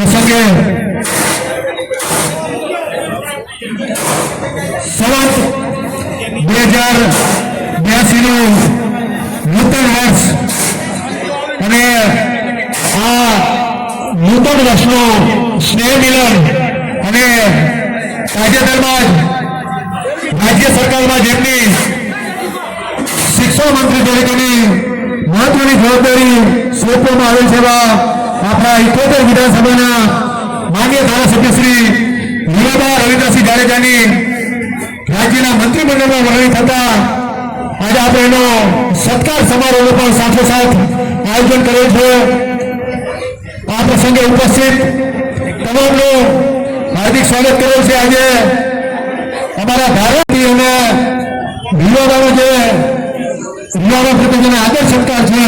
પ્રસંગે સંવત 2082 નું નૂતન વર્ષ અને આ નૂતન વર્ષનું સ્નેહ મિલન અને તાજેતરમાં રાજ્ય સરકારમાં જેમની શિક્ષણ મંત્રી તરીકેની મહત્વની જવાબદારી સોંપવામાં આવેલ છે એવા આપણા 78 વિધાનસભાના માન્ય ધારાસભ્ય શ્રી રીવાબા રવિન્દ્રસિંહ જાડેજાની રાજ્યના મંત્રીમંડળમાં વરણી થતા આજે આપણે એનો સત્કાર સમારોહનું પણ સાથોસાથ આયોજન કરેલ છે। આ પ્રસંગે ઉપસ્થિત તમામનું હાર્દિક સ્વાગત કરેલ છે। આજે અમારા ભારતીય અને રીવાબાનો જે રીવાબા પ્રત્યે જેને આદર સત્કાર છે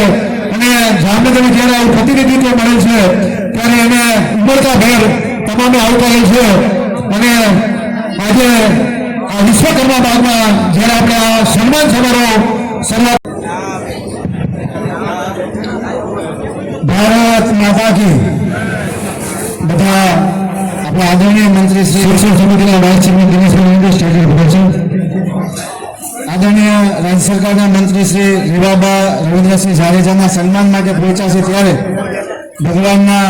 અને જામનગરનું જ્યારે આવું પ્રતિનિધિત્વ મળે છે ત્યારે એને ઉમળકા ભેર તમામે આવકારેલ છે અને આજે આ વિશ્વકર્મા બાગમાં જ્યારે આપણે આ સન્માન સમારોહ શરૂઆત ભારત માતા કી બધા આપણા આદરણીય મંત્રી શ્રી શિક્ષણ સમિતિના વાઇસ ચેરમેન દિનેશભાઈ સ્ટેજ પર છે। આદરણીય રાજ્ય સરકારના મંત્રી શ્રી રીવાબા રવિન્દ્રસિંહ જાડેજાના સન્માન માટે પહોંચ્યા છે ત્યારે ભગવાનના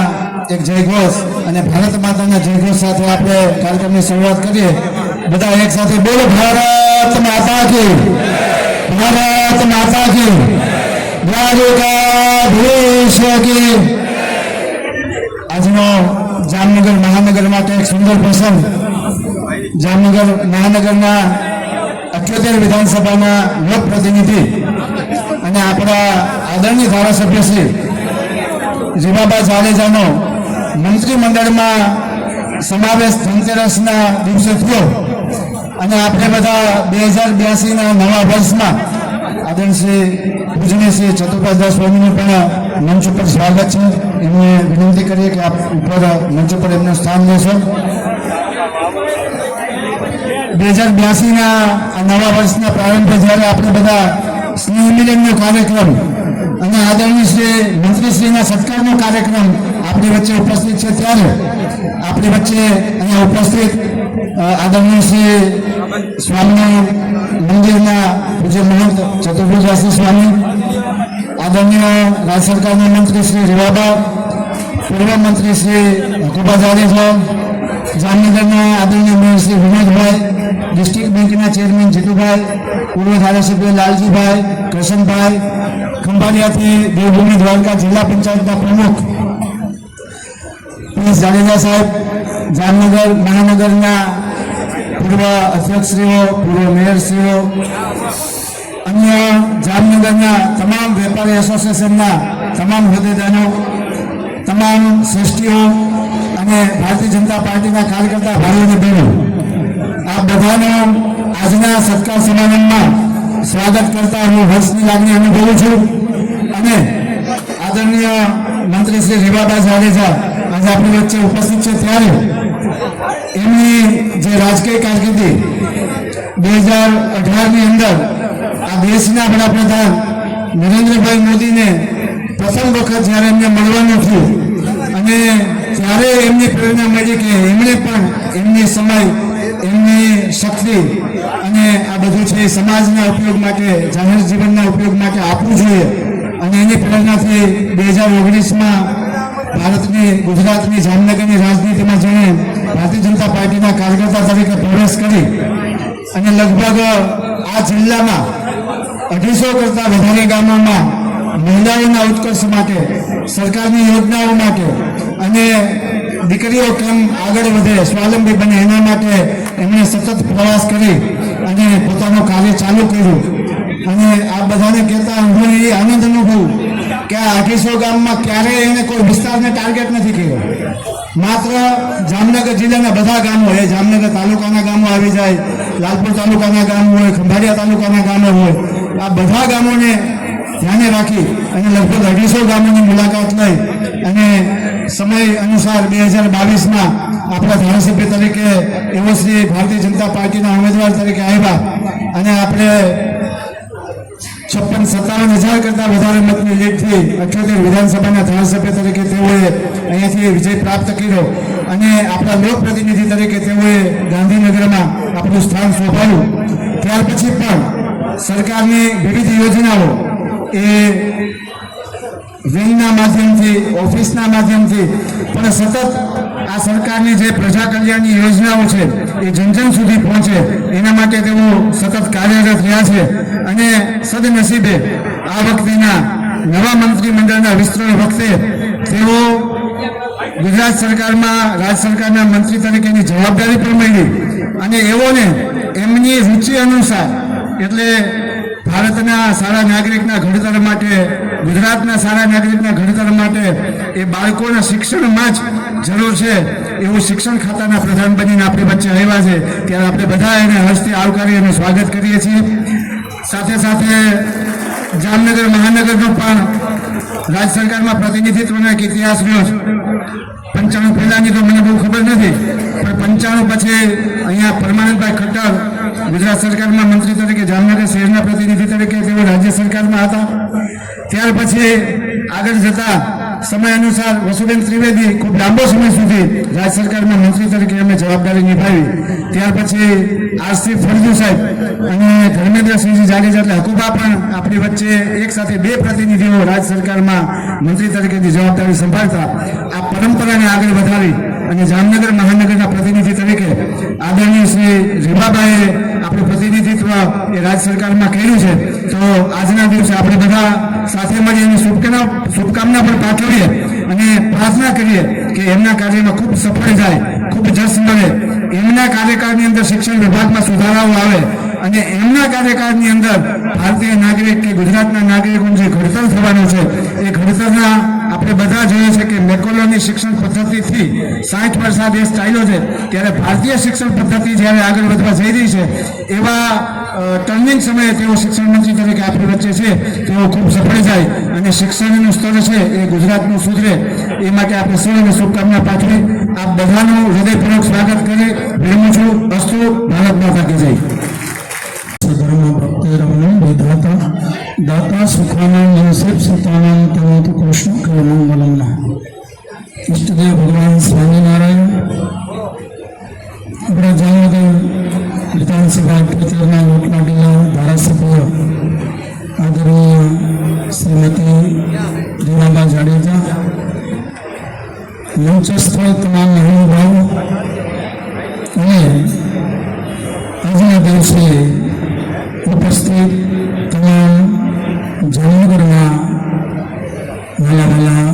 એક જયઘોષ અને ભારત માતાના જયઘોષ સાથે આપણે કાર્યક્રમની શરૂઆત કરીએ। બધા એક સાથે બોલો ભારત માતા કી, ભારત માતા કી, દ્વારકાધીશ કી। આજનો જામનગર મહાનગર માટે એક સુંદર પ્રસંગ। જામનગર મહાનગરના 78 વિધાનસભાના લોકપ્રતિનિધિ અને આપણા આદરણીય ધારાસભ્ય શ્રી રીવાબા જાડેજાનો મંત્રીમંડળમાં સમાવેશ ધનતેરસના દિવસે થયો અને આપણે બધા 2082ના નવા વર્ષમાં આદરણીય શ્રી પૂજનીય શ્રી ચતુર્પાદાસ સ્વામીનું પણ મંચ ઉપર સ્વાગત છે। એમને વિનંતી કરીએ કે આપ ઉપર મંચ ઉપર એમનું સ્થાન લેશો। 2082ના આ નવા વર્ષના પ્રારંભે જ્યારે આપણે બધા સ્નેહ મિલનનો કાર્યક્રમ અને આદરણીય શ્રી મંત્રીશ્રીના સત્કારનો કાર્યક્રમ આપણી વચ્ચે ઉપસ્થિત છે ત્યારે આપણી વચ્ચે અહીંયા ઉપસ્થિત આદરણીય શ્રી સ્વામિનારાયણ મંદિરના પૂજ્ય મહંત ચતુર્ભુજાસી સ્વામી, આદરણીય રાજ્ય સરકારના મંત્રી શ્રી રીવાબા, પૂર્વ મંત્રી શ્રી હકુબા જાડેજા, જામનગરના આદરણીય મેયર શ્રી વિનોદભાઈ, ડિસ્ટ્રિક્ટ બેંકના ચેરમેન જીતુભાઈ, પૂર્વ ધારાસભ્ય લાલજીભાઈ, કરશનભાઈ, ખંભાળિયાથી દેવભૂમિ દ્વારકા જિલ્લા પંચાયતના પ્રમુખ પીએસ જાડેજા સાહેબ, જામનગર મહાનગરના પૂર્વ અધ્યક્ષશ્રીઓ, પૂર્વ મેયરશ્રીઓ, અન્ય જામનગરના તમામ વેપારી એસોસિએશનના તમામ હોદ્દેદારો, તમામ શ્રેષ્ઠીઓ અને ભારતીય જનતા પાર્ટીના કાર્યકર્તા ભાઈઓ અને બહેનો, આ બધાનો આજના સત્કાર સમારંભમાં સ્વાગત કરતા હું હર્ષની લાગણી અનુભવું છું અને આદરણીય મંત્રી શ્રી રીવાબા જાડેજા આજે આપણી વચ્ચે ઉપસ્થિત છે ત્યારે એમની જે રાજકીય કારકિર્દી 2018ની અંદર આ દેશના વડાપ્રધાન નરેન્દ્રભાઈ મોદીને પ્રથમ વખત જ્યારે એમને મળવાનું થયું અને ત્યારે એમની પ્રેરણા મળી કે એમણે પણ એમની સમય, એમની શક્તિ અને આ બધું છે સમાજના ઉપયોગ માટે, જાહેર જીવનના ઉપયોગ માટે આપવું જોઈએ અને એની પ્રેરણાથી 2019માં ભારતની, ગુજરાતની, જામનગરની રાજનીતિમાં જેણે ભારતીય જનતા પાર્ટીના કાર્યકર્તા તરીકે પ્રવેશ કરી અને લગભગ આ જિલ્લામાં 250 કરતાં વધારે ગામોમાં મહિલાઓના ઉત્કર્ષ માટે, સરકારની યોજનાઓ માટે અને દીકરીઓ કેમ આગળ વધે, સ્વાવલંબી બને એના માટે એમણે સતત પ્રવાસ કરી અને પોતાનું કાર્ય ચાલુ કર્યું અને આ બધાને કહેતા હું એ આનંદ અનુભવું કે આ 250 ગામમાં ક્યારેય એને કોઈ વિસ્તારને ટાર્ગેટ નથી કર્યો। માત્ર જામનગર જિલ્લાના બધા ગામો, એ જામનગર તાલુકાના ગામો આવી જાય, લાલપુર તાલુકાના ગામ હોય, ખંભાળિયા તાલુકાના ગામો હોય, આ બધા ગામોને ધ્યાને રાખી અને લગભગ 250 ગામોની મુલાકાત લઈ અને સમય અનુસાર 2022માં આપણા ધારાસભ્ય તરીકે એવો શ્રી ભારતીય જનતા પાર્ટીના ઉમેદવાર તરીકે આવ્યા અને આપણે 57,000 કરતા વધારે મતની લીડથી 78 વિધાનસભાના ધારાસભ્ય તરીકે તેઓએ અહીંયાથી વિજય પ્રાપ્ત કર્યો અને આપણા લોકપ્રતિનિધિ તરીકે તેઓએ ગાંધીનગરમાં આપણું સ્થાન શોભાવ્યું. ત્યાર પછી પણ સરકારની વિવિધ યોજનાઓ એ વિંગના માધ્યમથી, ઓફિસના માધ્યમથી પણ સતત આ સરકારની જે પ્રજા કલ્યાણની યોજનાઓ છે એ જન સુધી પહોંચે એના માટે તેઓ સતત કાર્યરત રહ્યા છે. અને સદનસીબે આ વખતેના નવા મંત્રીમંડળના વિસ્તરણ વખતે તેઓ ગુજરાત સરકારમાં રાજ્ય સરકારના મંત્રી તરીકેની જવાબદારી પણ મળી અને એઓને એમની રુચિ અનુસાર એટલે ભારતના સારા નાગરિકના ઘડતર માટે, ગુજરાતના સારા નાગરિકના ઘડતર માટે એ બાળકોના શિક્ષણમાં જ જરૂર છે એવું શિક્ષણ ખાતાના પ્રધાન બનીને આપણી વચ્ચે આવ્યા છે. ત્યારે આપણે બધા એને હસ્તે આવકારી અને સ્વાગત કરીએ છીએ. સાથે સાથે જામનગર મહાનગરનો પણ રાજ્ય સરકારમાં પ્રતિનિધિત્વનો એક ઇતિહાસ રહ્યો છે. 95 પહેલાની તો મને બહુ ખબર નથી, પણ 95 પછી અહીંયા પરમાનંદભાઈ ખટ્ટર ગુજરાત સરકારમાં મંત્રી તરીકે જામનગર શહેરના પ્રતિનિધિ તરીકે તેઓ રાજ્ય સરકારમાં હતા. ત્યાર પછી આગળ જતા સમય અનુસાર વસુબેન ત્રિવેદી ખૂબ લાંબો સમય સુધી રાજ્ય સરકારમાં મંત્રી તરીકે એમને જવાબદારી નિભાવી. ત્યાર પછી આરસી ફળદુ સાહેબ અને ધર્મેન્દ્રસિંહજી જાડેજા એટલે હકુબા પણ આપણી વચ્ચે એક સાથે 2 પ્રતિનિધિઓ રાજ્ય સરકારમાં મંત્રી તરીકેની જવાબદારી સંભાળતા આ પરંપરાને આગળ વધારી અને જામનગર મહાનગરના પ્રતિનિધિ તરીકે આદરણીય શ્રી રીબાબાઈએ આપણું પ્રતિનિધિત્વ એ રાજ્ય સરકારમાં કર્યું છે. તો આજના દિવસે આપણે બધા સાથે મળીને શુભકામના પણ પાઠવીએ અને પ્રાર્થના કરીએ કે એમના કાર્યમાં ખૂબ સફળ જાય, ખૂબ જશ મળે, એમના કાર્યકાળની અંદર શિક્ષણ વિભાગમાં સુધારાઓ આવે અને એમના કાર્યકાળની અંદર ભારતીય નાગરિક કે ગુજરાતના નાગરિકોનું જે ઘડતર થવાનું છે એ ઘડતરના આપણે બધા જોઈએ છે કે મેકોલોની શિક્ષણ પદ્ધતિથી 60 વર્ષ આ દેશ ચાલ્યો છે, ત્યારે ભારતીય શિક્ષણ પદ્ધતિ જ્યારે આગળ વધવા જઈ રહી છે એવા ટર્નિંગ સમયે તેઓ શિક્ષણ મંત્રી તરીકે આપણી વચ્ચે છે. તેઓ ખૂબ સફળ જાય અને શિક્ષણનું સ્તર છે એ ગુજરાતનું સુધરે એ માટે આપણે સૌને શુભકામના પાઠવી આપ બધાનું હૃદયપૂર્વક સ્વાગત કરી વિરમું છું. અસ્તુ. ભારત માતા કી જય. ધર્મ ભક્તિરમણમ વિધાતા દાતા સુખાનામ મનસેપ સતાનામ તમોતુ કૃષ્ણ કલમંગલમ. ઇષ્ટદેવ ભગવાન સ્વામિનારાયણ આપણા જામનગર વિધાનસભા ક્ષેત્રના લોકલાડીલા ધારાસભ્ય આદરણીય શ્રીમતી રીમાબા જાડેજા, મંચસ્થ તમામ મહાનુભાવો અને આજના દિવસે ઉપસ્થિત તમામ જામનગરના વાલા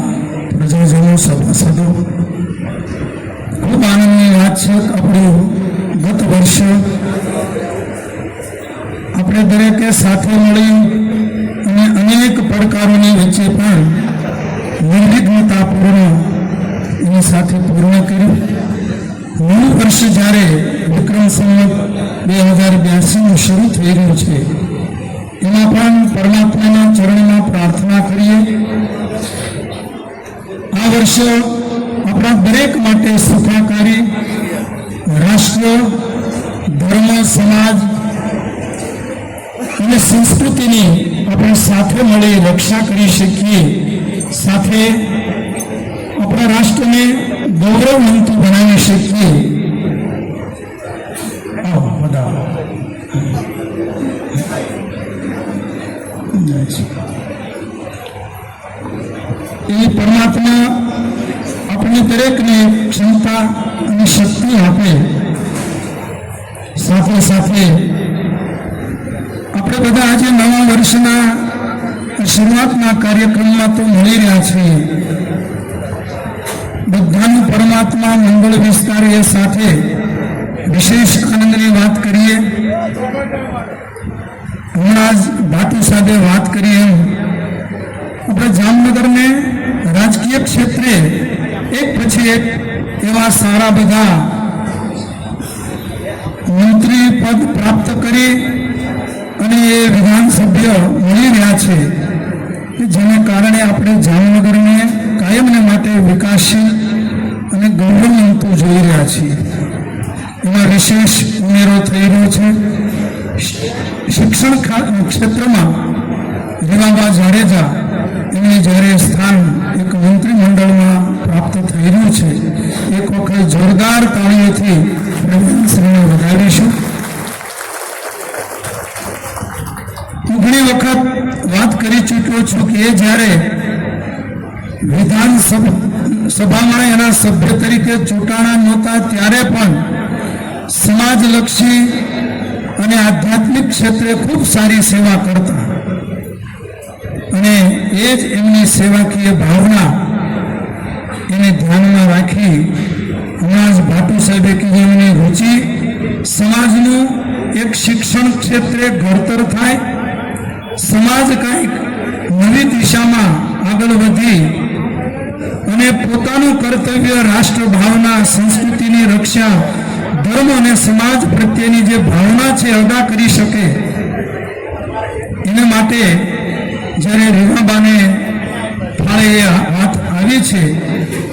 પ્રજાજનો, સભાસદો, ખૂબ આનંદની વાત છે. આપણું ગત વર્ષે આપણે દરેકે સાથે મળી અને અનેક પડકારોની વચ્ચે પણ નિર્વિઘ્નતાપૂર્ણ એની સાથે પૂર્ણ કર્યું. નવું વર્ષ જ્યારે વિક્રમ સંવત 2082 શરૂ થઈ રહ્યું છે એમાં પણ પરમાત્માના ચરણમાં પ્રાર્થના કરીએ આ વર્ષ આપણા દરેક માટે સુખાકારી, રાષ્ટ્ર, ધર્મ, સમાજ અને સંસ્કૃતિની આપણે સાથે મળી રક્ષા કરી શકીએ, સાથે આપણા રાષ્ટ્રને ગૌરવવંતું બનાવી શકીએ. એ પરમાત્મા આપણે દરેકને ક્ષમતા અને શક્તિ આપે. સાથે સાથે આપણે બધા આજે નવા વર્ષના શરૂઆતના કાર્યક્રમમાં તો મળી રહ્યા છીએ. બધાનું પરમાત્મા મંગળ વિસ્તાર એ સાથે વિશેષ આનંદની વાત કરીએ. હમણાં જ ભાટુ સાથે વાત કરી એમ આપણે જામનગરને રાજકીય ક્ષેત્રે એક પછી એક એવા સારા બધા મંત્રી પદ પ્રાપ્ત કરી અને એ વિધાનસભ્ય મળી રહ્યા છે જેને કારણે આપણે જામનગરને કાયમને માટે વિકાસશીલ અને ગૌરવવંતું જોઈ રહ્યા છીએ. એમાં વિશેષ ઉમેરો થઈ રહ્યો છે. શિક્ષણ ક્ષેત્રમાં રેવાબા જાડેજા એમને જ્યારે સ્થાન એક મંત્રીમંડળમાં પ્રાપ્ત થઈ રહ્યું છે, એક વખત જોરદાર તાળીઓથી પ્રધાનશ્રીને વધાવીશું. હું ઘણી વખત વાત કરી ચૂક્યો છું કે એ જ્યારે વિધાનસભામાં એના સભ્ય તરીકે ચૂંટાણા નહોતા ત્યારે પણ સમાજલક્ષી અને આધ્યાત્મિક ક્ષેત્રે ખૂબ સારી સેવા કરતા અને એ જ એમની સેવાકીય ભાવના એને ધ્યાનમાં રાખી હમણાં જ ભાટુ સાહેબે કીધું એમની રુચિ સમાજનું એક શિક્ષણ ક્ષેત્રે ઘડતર થાય, સમાજ કંઈક નવી દિશામાં આગળ વધી અને પોતાનું કર્તવ્ય રાષ્ટ્ર ભાવના, સંસ્કૃતિની રક્ષા, ધર્મ અને સમાજ પ્રત્યેની જે ભાવના છે અદા કરી શકે. એને માટે જ્યારે રેવાબાને ફાળે એ વાત આવી છે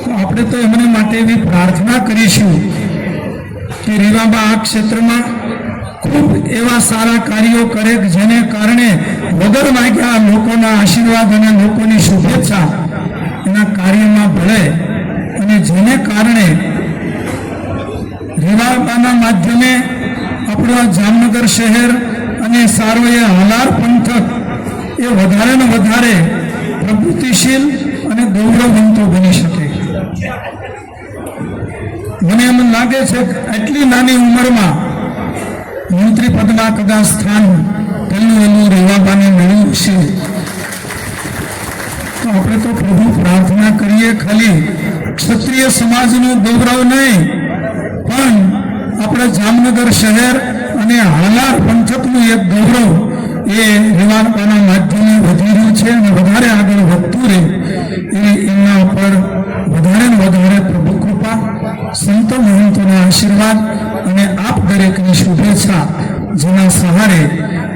તો આપણે તો એમને માટે એવી પ્રાર્થના કરીશું કે રેવાબા આ ક્ષેત્રમાં ખૂબ એવા સારા કાર્યો કરે કે જેને કારણે વગર માગ્યા લોકોના આશીર્વાદ અને લોકોની શુભેચ્છા એના કાર્યમાં ભળે અને જેને કારણે રેવાબાના માધ્યમે આપણું જામનગર શહેર અને સારો એ હાલાર પંથક એ વધારે ને વધારે પ્રગતિશીલ અને ગૌરવવંતો બની શકે. મને એમ લાગે છે કે આટલી નાની ઉંમરમાં મંત્રી પદમાં કદાચ સ્થાન પહેલું રેવાબાને મળ્યું છે તો આપણે તો પ્રભુ પ્રાર્થના કરીએ ખાલી ક્ષત્રિય સમાજનું ગૌરવ નહીં પણ આપણા જામનગર શહેર અને હાલાર પંથકનું એક ગૌરવ એ રેવાબાના માધ્યમે વધી રહ્યું છે અને વધારે આગળ વધતું રહે એમના ઉપર વધારે ને વધારે પ્રભુ કૃપા, સંતો મહંતોના આશીર્વાદ અને આપ દરેકની શુભેચ્છા જેના સહારે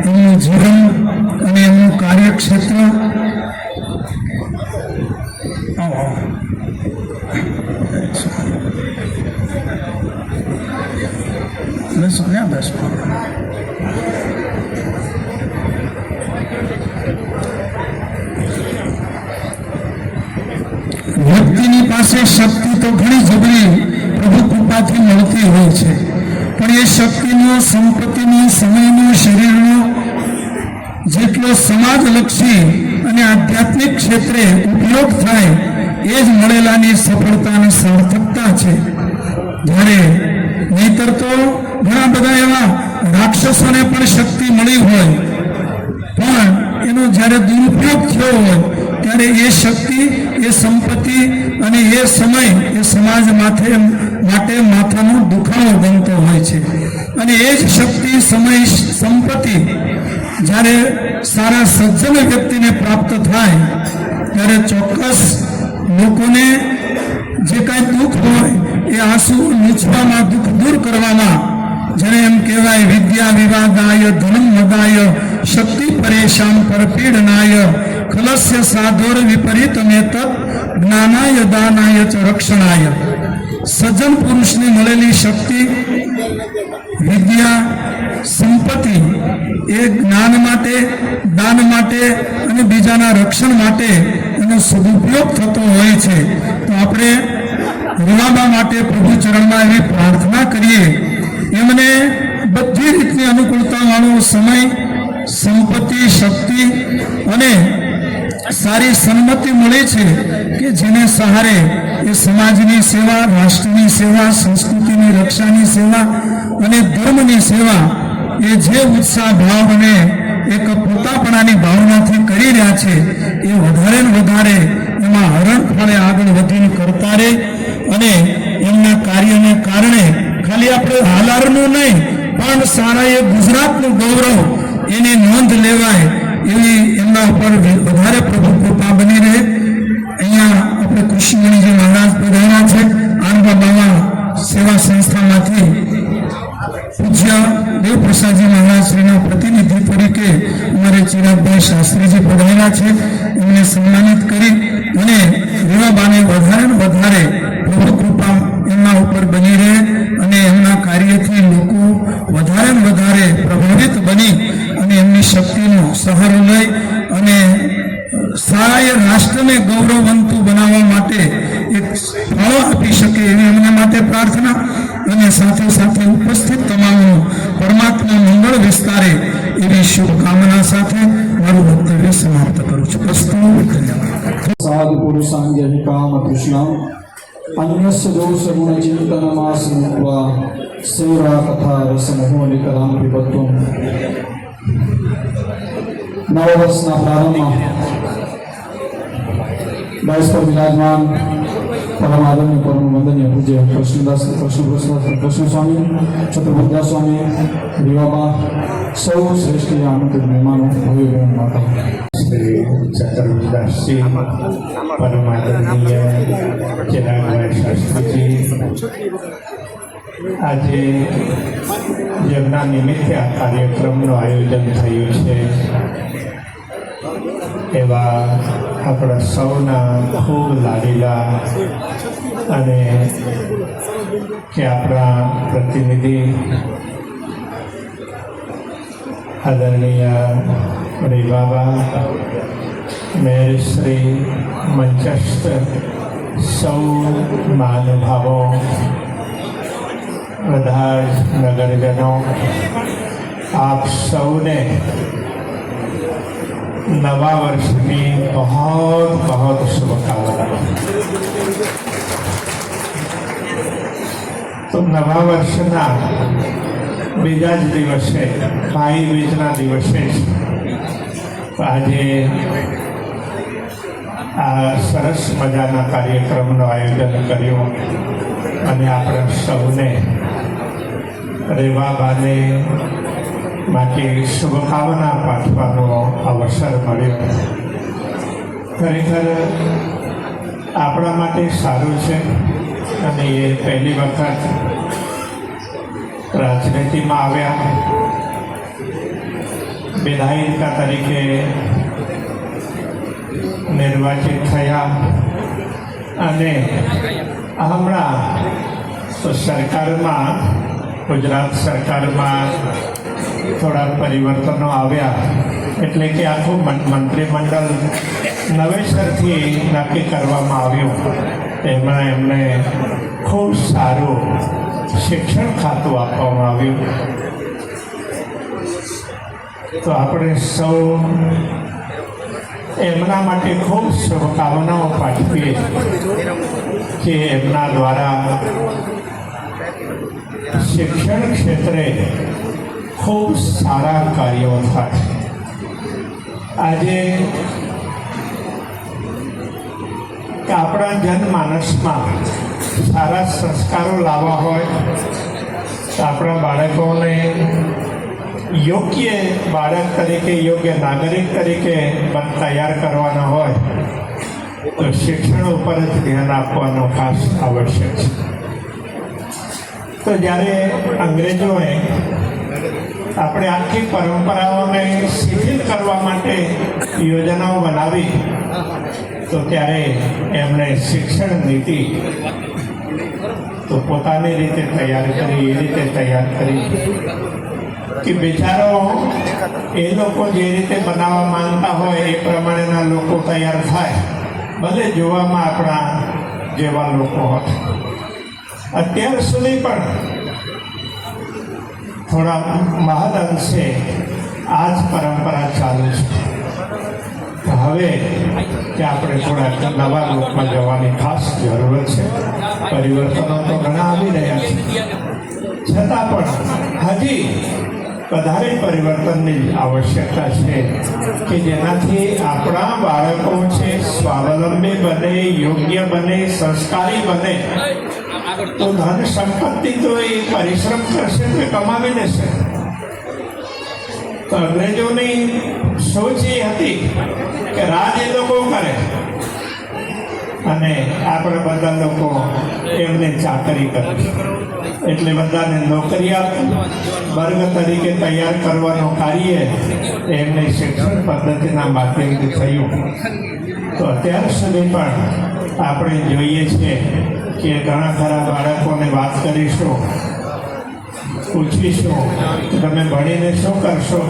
એમનું જીવન અને એમનું કાર્યક્ષેત્ર વ્યક્તિની પાસે શક્તિ તો ઘણી જબરી પ્રભુ કૃપાથી મળતી હોય છે, પણ એ શક્તિનો, સંપત્તિનો, સમયનો, શરીરનો જેટલો સમાજલક્ષી અને આધ્યાત્મિક ક્ષેત્રે ઉપયોગ થાય એ જ મળેલાની સફળતા અને સાર્થકતા છે. જ્યારે નહીતર તો ઘણા બધા એવા રાક્ષસોને પણ શક્તિ મળી હોય પણ એનો જ્યારે દુરુપયોગ થયો હોય ત્યારે એ શક્તિ, એ સંપત્તિ અને એ સમય એ સમાજ માટે માથાનો દુખાવો બનતો હોય છે. અને એ જ શક્તિ, સમય, સંપત્તિ જ્યારે સારા સજ્જન વ્યક્તિને પ્રાપ્ત થાય ત્યારે ચોક્કસ લોકોને જે કાંઈ દુઃખ હોય એ આંસુ લૂછવામાં, દુઃખ દૂર કરવામાં, જેને એમ કહેવાય વિદ્યા વિવાદાય ધનમ મદાય શક્તિ પરેશાન પરપીડનાય ખલસ્ય સાધોર વિપરીત મેતત જ્ઞાનાય દાનાય ચ રક્ષણાય. સજ્જન પુરુષને મળેલી શક્તિ, વિદ્યા, સંપત્તિ એ જ્ઞાન માટે, દાન માટે અને બીજાના રક્ષણ માટે એનો સદુપયોગ થતો હોય છે. તો આપણે રેવાબા માટે પ્રભુ ચરણમાં એવી પ્રાર્થના કરીએ એમને બધી રીતની અનુકૂળતા વાળો સમય, સંપત્તિ, શક્તિ અને સારી સન્મતિ મળે છે કે જેને સહારે એ સમાજની સેવા, રાષ્ટ્રની સેવા, સંસ્કૃતિની રક્ષાની સેવા અને ધર્મની સેવા એ જે ઉત્સાહ ભાવ અને એક પોતાપણાની ભાવનાથી કરી રહ્યા છે એ વધારે ને વધારે એમાં હરણફાળે આગળ વધીને કરતા રહે અને એમના કાર્યને કારણે ખાલી આપણે હાલારનું નહીં પણ સારા એ ગુજરાતનું ગૌરવ એની નોંધ લેવાય એવી એમના ઉપર વધારે પ્રભુ કૃપા બની રહે. અહીંયા આપણે કૃષિમણીજી મહારાજ પધાર્યા છે આનબાબા સેવા સંસ્થામાંથી. પૂજ્ય દેવપ્રસાદજી મહારાજ શ્રીના પ્રતિનિધિ તરીકે અમારે ચિરાગભાઈ શાસ્ત્રીજી પધાર્યા છે. એમને સન્માનિત કરી અને રેવાબાને વધારે ને વધારે પ્રભુ કૃપા એમના ઉપર બની રહે અને એમના કાર્યથી લોકો વધારે ને વધારે પ્રભાવિત બની અને એમની શક્તિનો સહારો લઈ અને પ્રાર્થના અને સાથે સાથે ઉપસ્થિત તમામનું પરમાત્મા મંગળ વિસ્તારે એવી શુભકામના સાથે મારું વક્તવ્ય સમાપ્ત કરું છું. અસ્તુ. ધન્યવાદ. साधु पुरुषांजलि काम कृष्णम अन्यस्य दोष गुण चिंतन मास मुक्त्वा सेवा कथा रसमोह निकलाम पिबत्वम. नव वर्षના પ્રારંભમાં ડાયસ પર વિરાજમાન પરમ આદરણીય પરમ વંદનીય પૂજ્ય કૃષ્ણદાસ કૃષ્ણ સ્વામી, છત્રપતિદાસ સ્વામી, રીવાબા, સૌ શ્રેષ્ઠ આમંત્રિત મહેમાનો, ભવ્ય માતા શ્રી ચતુર્દાસજી, પરમાદરણીય ચિરાગભાઈ શાસ્ત્રીજી, આજે જેમના નિમિત્તે આ કાર્યક્રમનું આયોજન થયું છે એવા આપણા સૌના ખૂબ લાડીલા અને કે આપણા પ્રતિનિધિ આદરણીય રીવાબા, મેરશ્રી, મંચસ્થ સૌ મહાનુભાવો, બધા જ નગરજનો, આપ સૌને નવા વર્ષની बहुत बहुत શુભકામનાઓ. તો નવા વર્ષના બીજા જ દિવસે ભાઈ બીજના દિવસે જ આજે આ સરસ મજાના કાર્યક્રમનું આયોજન કર્યું અને આપણે સૌને રેવાબાને માટે શુભકામના પાઠવાનો અવસર મળ્યો. ખરેખર આપણા માટે સારું છે અને એ પહેલી વખત રાજનીતિમાં આવ્યા, વિધાયિકા તરીકે નિર્વાચિત થયા અને હમણાં તો સરકારમાં, ગુજરાત સરકારમાં થોડા પરિવર્તનો આવ્યા એટલે કે આખું મંત્રીમંડળ નવેસરથી નક્કી કરવામાં આવ્યું. એમાં એમને ખૂબ સારું શિક્ષણ ખાતું આપવામાં આવ્યું. તો આપણે સૌ એમના માટે ખૂબ શુભકામનાઓ પાઠવીએ કે એમના દ્વારા શિક્ષણ ક્ષેત્રે ખૂબ સારા કાર્યો થાય. આજે આપણા જનમાનસમાં સારા સંસ્કારો લાવવા હોય તો આપણા બાળકોને યોગ્ય બાળક તરીકે, યોગ્ય નાગરિક તરીકે તૈયાર કરવાના હોય તો શિક્ષણ ઉપર જ ધ્યાન આપવાનું ખાસ આવશ્યક છે. તો જ્યારે અંગ્રેજોએ આપણે આખી પરંપરાઓને શિથિલ કરવા માટે યોજનાઓ બનાવી તો ત્યારે એમણે શિક્ષણ નીતિ તો પોતાની રીતે તૈયાર કરી, એ રીતે તૈયાર કરી કે બિચારો એ લોકો જે રીતે બનાવવા માંગતા હોય એ પ્રમાણેના લોકો તૈયાર થાય, ભલે જોવામાં આપણા જેવા લોકો હોય. અત્યાર સુધી પણ થોડા મહદ અંશે આ જ પરંપરા ચાલુ છે. હવે કે આપણે થોડા નવા રૂપમાં જવાની ખાસ જરૂર છે. પરિવર્તનો તો ઘણા આવી રહ્યા છે, છતાં પણ હજી વધારે પરિવર્તનની આવશ્યકતા છે કે જેનાથી આપણા બાળકો છે સ્વાવલંબી બને, યોગ્ય બને, સંસ્કારી બને. તો ધન સંપત્તિ તો એ પરિશ્રમ કરશે તો કમાવી લેશે. તો અંગ્રેજોની સોચ એ હતી કે રાજ એ લોકો કરે અને આપણે બધા લોકો એમને ચાકરી કરે, એટલે બધાને નોકરિયાત વર્ગ તરીકે તૈયાર કરવાનું કાર્ય એમને શિક્ષણ પદ્ધતિના માધ્યમથી થયું. તો અત્યાર સુધી પણ આપણે જોઈએ છીએ કે ઘણા ખરા બાળકોને વાત કરીશું, પૂછીશું કે તમે ભણીને શું કરશો,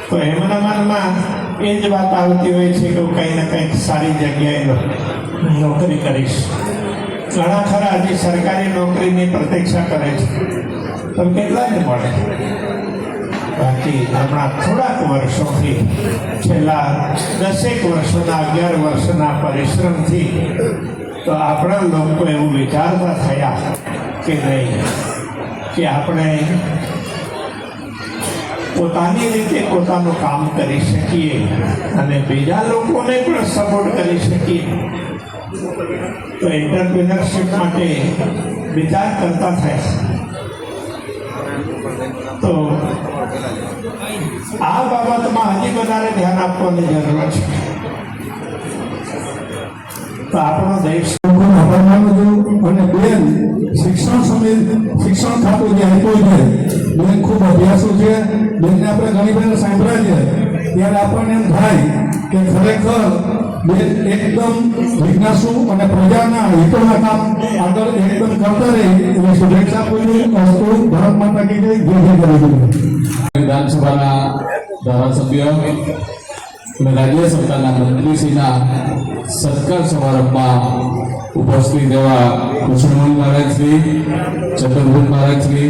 તો એમના મનમાં એ જ વાત આવતી હોય છે કે હું કંઈ ને કંઈક સારી જગ્યાએ નોકરી કરીશ. ઘણા ખરા હજી સરકારી નોકરીની પ્રતીક્ષા કરે છે, તો કેટલાને મળે? બાકી હમણાં થોડાક વર્ષોથી, છેલ્લા 10 વર્ષોના 11 વર્ષના પરિશ્રમથી તો આપણા લોકો એવું વિચારતા થયા કે નહીં, કે આપણે પોતાની રીતે પોતાનું કામ કરી શકીએ અને બીજા લોકોને પણ સપોર્ટ કરી શકીએ. તો એન્ટરપ્રિનરશિપ માટે વિચાર કરતા થયા. તો આ બાબતમાં હજી વધારે ધ્યાન આપવાની જરૂર છે. તો આપણો દેશ અને બેન શિક્ષણ ખાતું જે આપ્યું છે, બેન ખૂબ અભ્યાસુ છે. બેનને આપણે ઘણી વાર સાંભળ્યા છે, ત્યારે આપણને એમ થાય કે ખરેખર બેન એકદમ જિજ્ઞાસુ અને પ્રજાના હિતોના કામ આગળ એકદમ કરતા રહે એવી શુભેચ્છા આપું છું. અસ્તુ ભારત માતા કી જય. જય જય ગણેશ. વિધાનસભાના ધારાસભ્ય અને રાજ્ય સરકારના મંત્રીશ્રીના સત્કાર સમારંભમાં ઉપસ્થિત એવા કૃષ્ણમોહન મહારાજશ્રી, ચતુર્ભુજ મહારાજશ્રી,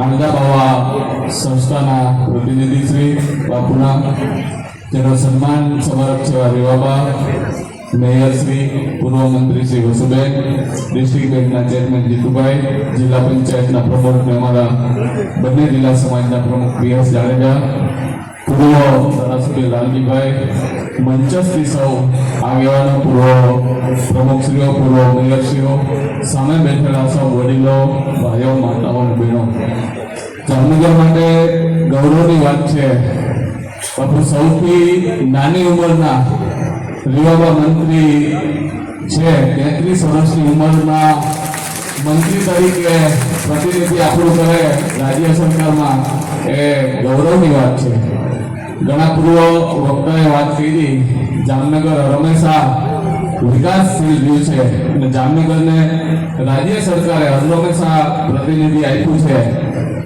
આનંદા બાવા સંસ્થાના પ્રતિનિધિશ્રી બાપુના, તેનો સન્માન સમારંભ છે રેવાબા, મેયરશ્રી, પૂર્વ મંત્રી શ્રી વસુબેન, ડિસ્ટ્રિક્ટ બેંકના ચેરમેન જીતુભાઈ, જિલ્લા પંચાયતના પ્રમુખ અને અમારા બંને જિલ્લા સમાજના પ્રમુખ પીએસ જાડેજા, પૂર્વ ધારાસભ્ય લાલજીભાઈ, મંચસ્થી સૌ આગેવાનો, પૂર્વ પ્રમુખશ્રીઓ, પૂર્વ મેયરશ્રીઓ, સામે બેઠેલા સૌ વડીલો, ભાઈઓ, માતાઓ અને બહેનો, જામનગર માટે ગૌરવની વાત છે. બાપુ સૌથી નાની ઉંમરના રેવાબા મંત્રી છે. 33 વર્ષની ઉંમરના મંત્રી તરીકે પ્રતિનિધિ આપણું કરે રાજ્ય સરકારમાં, એ ગૌરવની વાત છે. ઘણા પૂર્વ વક્તાએ વાત કરી, જામનગર હંમેશા વિકાસશીલ રહ્યું છે અને જામનગરને રાજ્ય સરકારે હંમેશા પ્રતિનિધિ આપ્યું છે.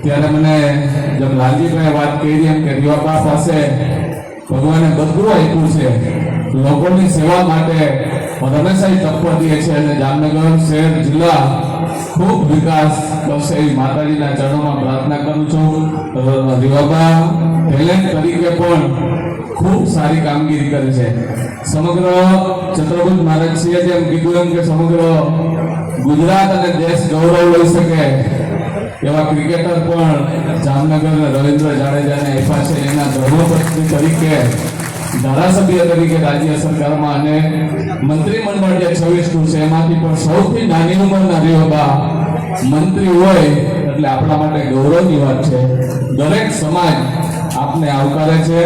ત્યારે મને જેમ લાલજીભાઈ વાત કરી એમ કે રેવાબા પાસે ભગવાને બધું આપ્યું છે, લોકોની સેવા માટે હંમેશા તત્પર રહે છે અને જામનગર શહેર જિલ્લા ખૂબ વિકાસ કરશે એવી માતાજીના ચરણોમાં પ્રાર્થના કરું છું. રેવાબા ટેલેન્ટ તરીકે પણ ખૂબ સારી કામગીરી કરે છે. સમગ્ર ચતુર્ભુજ મહારાજશ્રીએ જેમ કીધું એમ કે સમગ્ર ગુજરાત અને દેશ ગૌરવ લઈ શકે એવા ક્રિકેટર પણ જામનગર રવિન્દ્ર જાડેજાને આપ્યા છે. એના ધર્મપત્ની તરીકે, ધારાસભ્ય તરીકે રાજ્ય સરકારમાં અને મંત્રીમંડળ જે 26 છે એમાંથી પણ સૌથી નાની ઉંમરના રેવાબા મંત્રી હોય એટલે આપણા માટે ગૌરવની વાત છે. દરેક સમાજ આપને આવકારે છે.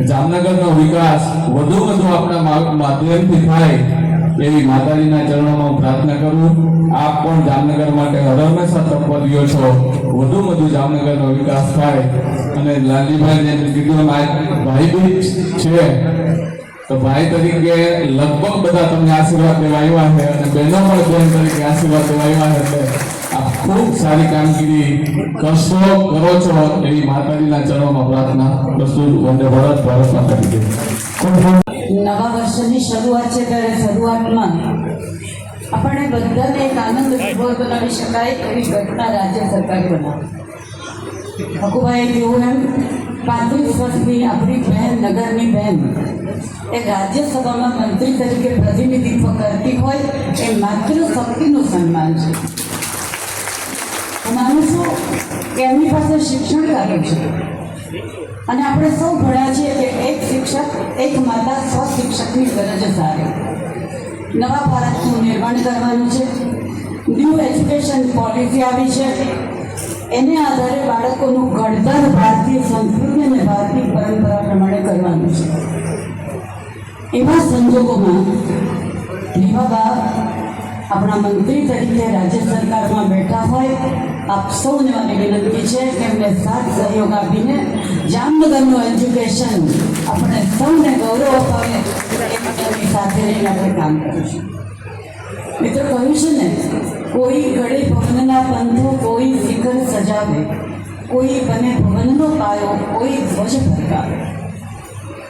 જામનગરનો વિકાસ વધુ આપણા માધ્યમથી થાય એવી માતાજીના ચરણોમાં હું પ્રાર્થના કરું. આપ પણ જામનગર માટે હંમેશા તત્પર રહ્યો છો. વધુ જામનગરનો વિકાસ થાય. અને લાલજીભાઈ જેમ કીધું ભાઈ બીજ છે, તો ભાઈ તરીકે લગભગ બધા તમને આશીર્વાદ દેવા આવ્યા છે અને બહેનો પણ બેન તરીકે આશીર્વાદ દેવા આવ્યા છે. એટલે આપ ખૂબ સારી કામગીરી કરશો, કરો છો એવી માતાજીના ચરણોમાં પ્રાર્થના. પ્રસ્તુત વંદે ભારત, ભારત માતા કી જય. નવા વર્ષની શરૂઆત છે ત્યારે શરૂઆતમાં આપણે બધાને એક આનંદ વિભોર બનાવી શકાય એવી ઘટના રાજ્ય સરકારે બનાવી. હકુભાઈ જેવું એમ 35 વર્ષની આપણી બહેન, નગરની બહેન, એ રાજ્યસભામાં મંત્રી તરીકે પ્રતિનિધિત્વ કરતી હોય એ માત્ર શક્તિનું સન્માન છે. હું માનું છું કે એમની પાસે શિક્ષણ કાર્ય છે અને આપણે સૌ ભણ્યા છીએ કે એક શિક્ષક, એક માતા, 100 શિક્ષકની ગરજ સારી. નવા ભારતનું નિર્માણ કરવાનું છે. ન્યૂ એજ્યુકેશન પોલિસી આવી છે. એને આધારે બાળકોનું ઘડતર ભારતીય સંસ્કૃતિ અને ભારતીય પરંપરા પ્રમાણે કરવાનું છે. એવા સંજોગોમાં રેવાબા આપણા મંત્રી તરીકે રાજ્ય સરકારમાં બેઠા હોય. આપ સૌને મારી વિનંતી છે કે એમને સાથ સહયોગ આપીને જામનગરનું એજ્યુકેશન આપણે સૌને ગૌરવ અપાવે એ માટેની સાથે રહીને આપણે કામ કરીશું. મિત્રો કહ્યું છે ને, કોઈ ઘડે ભવનના પંથો, કોઈ શિખર સજાવે, કોઈ બને ભવનનો પાયો, કોઈ ધ્વજ ફરકાવે.